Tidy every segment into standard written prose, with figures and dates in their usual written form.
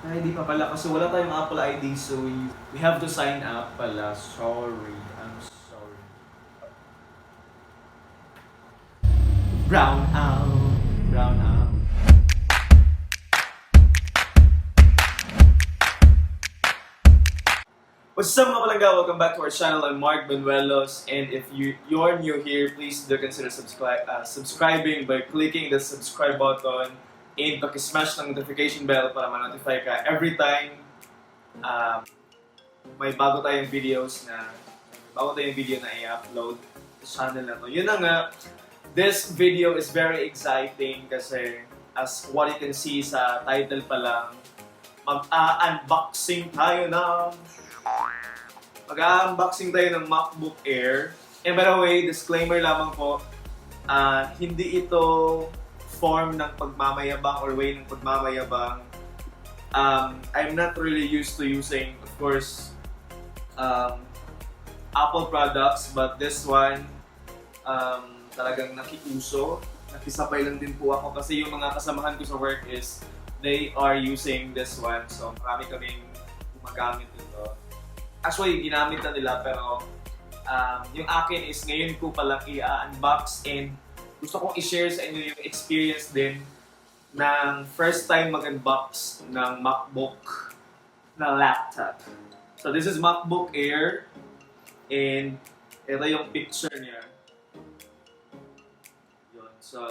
Ay, hindi pa pala kasi wala tayong Apple ID so we have to sign up pala. Sorry. I'm sorry. Brown out. Brown out. What's up mga palangga? Welcome back to our channel. I'm Mark Banuelos, and if you're new here, please do consider subscribing by clicking the subscribe button and paki-smash ng notification bell para ma-notify ka every time um, may bago tayong video na i-upload sa channel na to. Yun na nga, this video is very exciting kasi as what you can see sa title pa lang, mag-unboxing tayo ng MacBook Air. And by the way, disclaimer lamang po, hindi ito form ng pagmamayabang or way ng pagmamayabang. I'm not really used to using, of course, Apple products, but this one, talagang nakiuso. Nakisabay lang din po ako kasi yung mga kasamahan ko sa work is they are using this one. So marami kaming gumagamit nito. Actually, ginamit na nila pero yung akin is ngayon ko palang i-unbox and gusto kong i-share sa inyo yung experience din ng first time mag-unbox ng MacBook na laptop. So this is MacBook Air and ito yung picture niya. Yun. So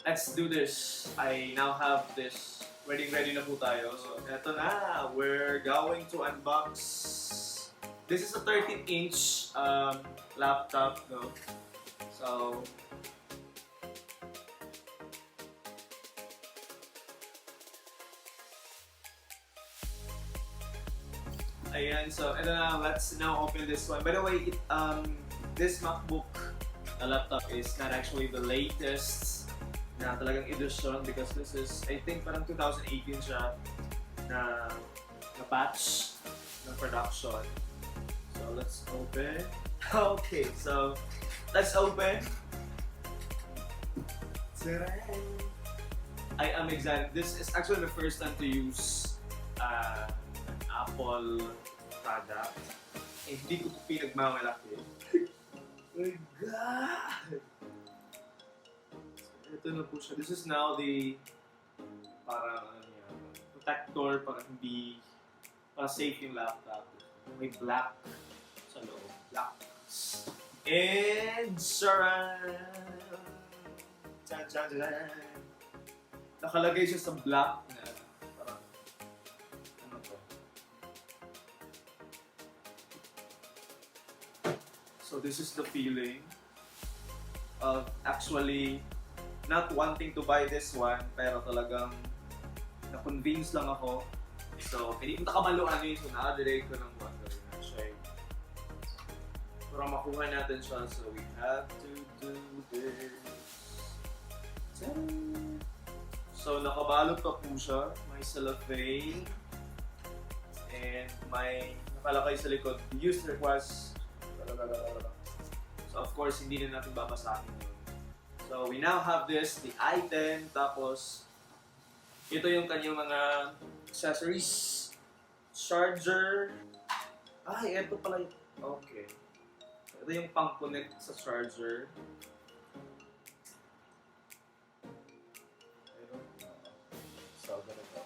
let's do this. I now have this. Ready na po tayo. So, eto na. We're going to unbox. This is a 13-inch laptop, no? So, ayan. So, eto na. Let's now open this one. By the way, this MacBook laptop is not actually the latest na talagang edition because this is, I think, parang 2018 siya na batch ng production. So, let's open. Okay, so, let's open. I am excited. This is actually the first time to use an Apple product. Eh, hindi ko po pinagmamalaki. Oh my God! Ito na po siya. This is now the parang protector para safe yung laptop. May black sa loob. Black. And nakalagay siya sa black na parang ano to. So this is the feeling of actually not wanting to buy this one, pero talagang na-convince lang ako. So, hindi ko nakamaluan yun. So, naka-delay ko ng buwan gawin na siya. Para makuha natin siya, so we have to do this. So, nakabalot pa po siya. May cellophane. And may nakalakay sa likod, use request. So, of course, hindi na natin babasahin yun. So, we now have this, the item, tapos ito yung kanyang mga accessories. Charger. Ay, ito pala yung... Okay. Ito yung pang-connect sa charger. I don't know. So, ganito.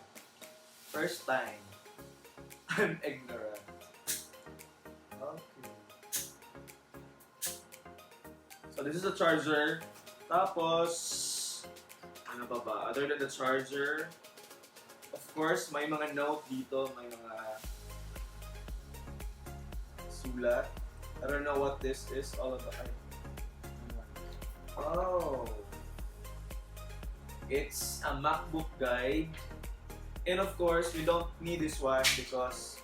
First time. I'm ignorant. Okay. So, this is a charger. Tapos, ano pa ba? Other than the charger, of course, may mga note dito, may mga sulat. I don't know what this is all about. Oh! It's a MacBook guide. And of course, we don't need this one because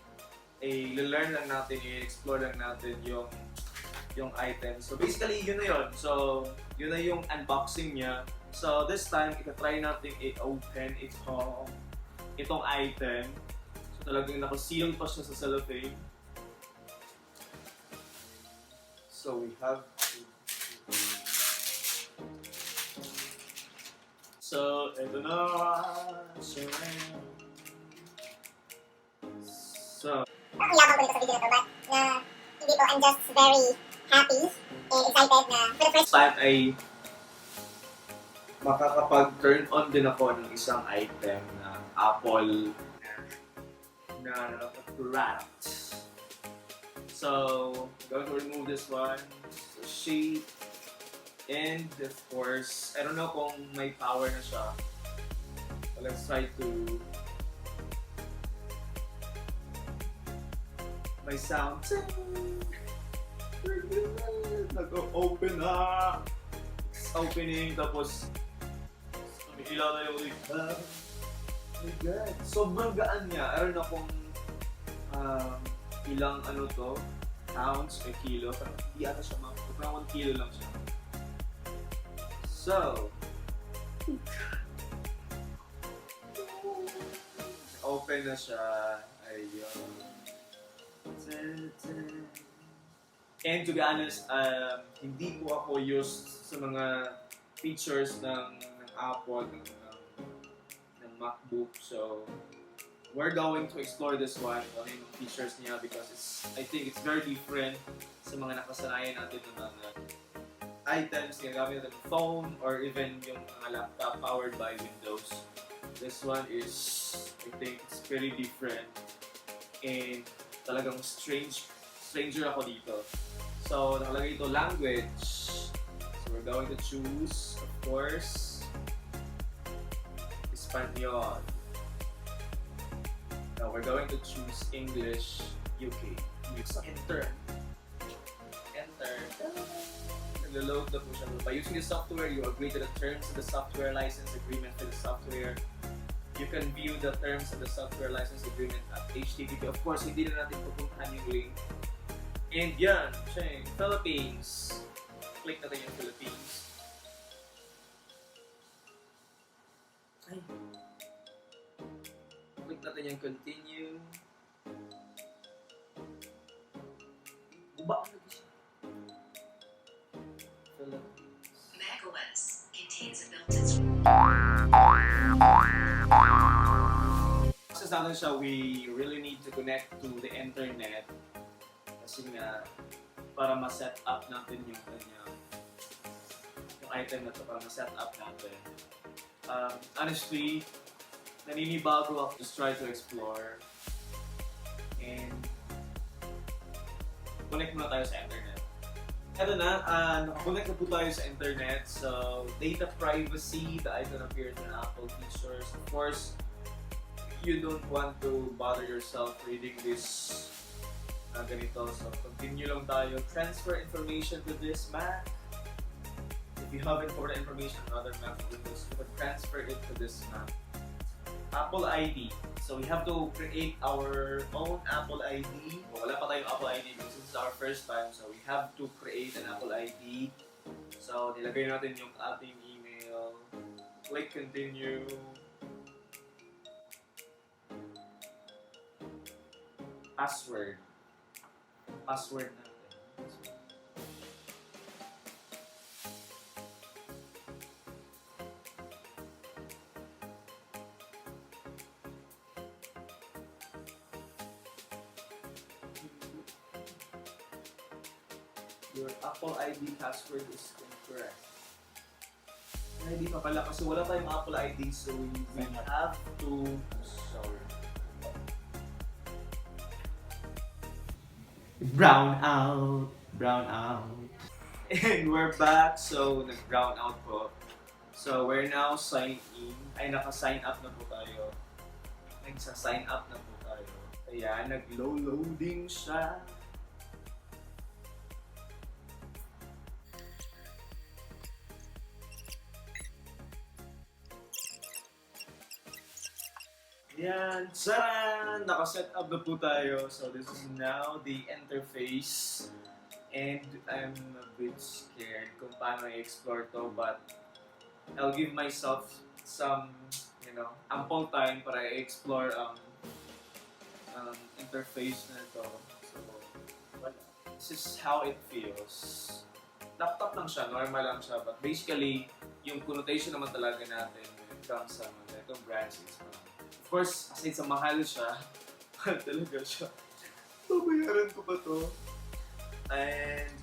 learn lang natin, i-explore lang natin yung item. So basically, yun na yun. So, yun na yung unboxing niya. So this time, ita-try natin i-open itong item. So talagang naka-seal pa siya sa cellophane. So we have to... So, eto na. Ang yabang ko dito sa video na to, but hindi po, I'm just very happy and excited na for the first time ay makakapag-turn on din ako ng isang item ng Apple na product. So, I'm going to remove this one, the shade, and of course, I don't know kung may power na siya. So let's try to may sound. Nag-open na! It's opening, tapos umiilaw na yung ulit. Oh my God! Sobrang gaan niya. I don't know kung ilang ano to, pounds or kilo. Pero hindi ata siya parang 1 kilo lang siya. So, open na siya. Ayun. And to be honest, hindi po ako used sa mga features ng Apple, ng MacBook. So, we're going to explore this one, ano yung features niya, because I think it's very different sa mga nakasanayan natin ng mga items, ginagamit natin ng phone, or even yung mga laptop powered by Windows. This one is, I think, it's very different. And talagang stranger ako dito. So, nakalagay ito language. So, we're going to choose, of course, Espanol. Now, we're going to choose English, UK. Enter. Enter. Nag-load na po siya. By using the software, you agree to the terms of the software license agreement for the software. You can view the terms of the software license agreement at HTTP. Of course, hindi na natin pupuntahan yung link. And yan, siya yung Philippines. Click natin yung Philippines. Ay. Click natin yung continue. Buba na siya. Philippines. MacOS contains a built-in Process natin siya, we really need to connect to the internet. Kasi nga, para ma-set up natin yung kanyang yung item na to, para ma-set up natin. Honestly, naninibago ako. Just try to explore. And connect muna tayo sa internet. Ito na, nakakonect na po tayo sa internet. So, data privacy, the icon appears in Apple features. Of course, you don't want to bother yourself reading this ganito. So, continue lang tayo. Transfer information to this Mac. If you have important information on other Mac Windows, you can transfer it to this Mac. Apple ID. So, we have to create our own Apple ID. Wala pa tayong Apple ID because this is our first time. So, we have to create an Apple ID. So, nilagay natin yung ating email. Click continue. Password. Password natin. Your Apple ID password is incorrect. Hindi pa pala kasi wala tayong Apple ID, so we have to brown out. And we're back, so nag-brown out po. So we're now signed in. Ay, naka-sign up na po tayo. Nagsa-sign up na po tayo. Kaya nag-loading siya. Yan, tsaran! Naka-set up na po tayo. So this is now the interface. And I'm a bit scared kung paano i-explore to, but I'll give myself some, ample time para i-explore ang interface na ito. So, wala. This is how it feels. Laptop lang siya, normal lang siya, but basically, yung connotation naman talaga natin when it comes sa mga itong brands is of course, aside sa mahal siya, mahal talaga siya. Babayaran ko ba to? And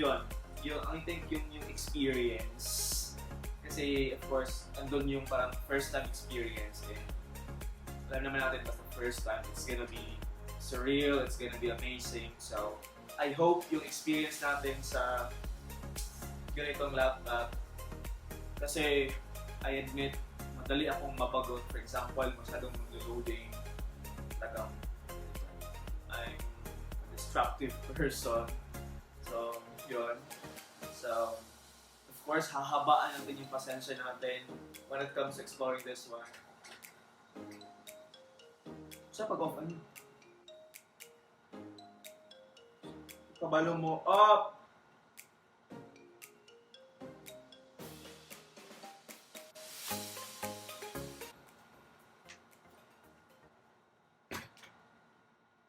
yun, I think yung experience. Kasi of course, andun yung parang first time experience. And alam naman natin basta first time, it's gonna be surreal, it's gonna be amazing. So, I hope yung experience natin sa ganitong laptop, kasi I admit, madali akong mabagot. For example, masyadong loading. Talagang, I'm a destructive person. So, yun. So, of course, hahabaan natin yung pasensya natin when it comes to exploring this one. Sa pag-off, ano? Kabalo mo, up!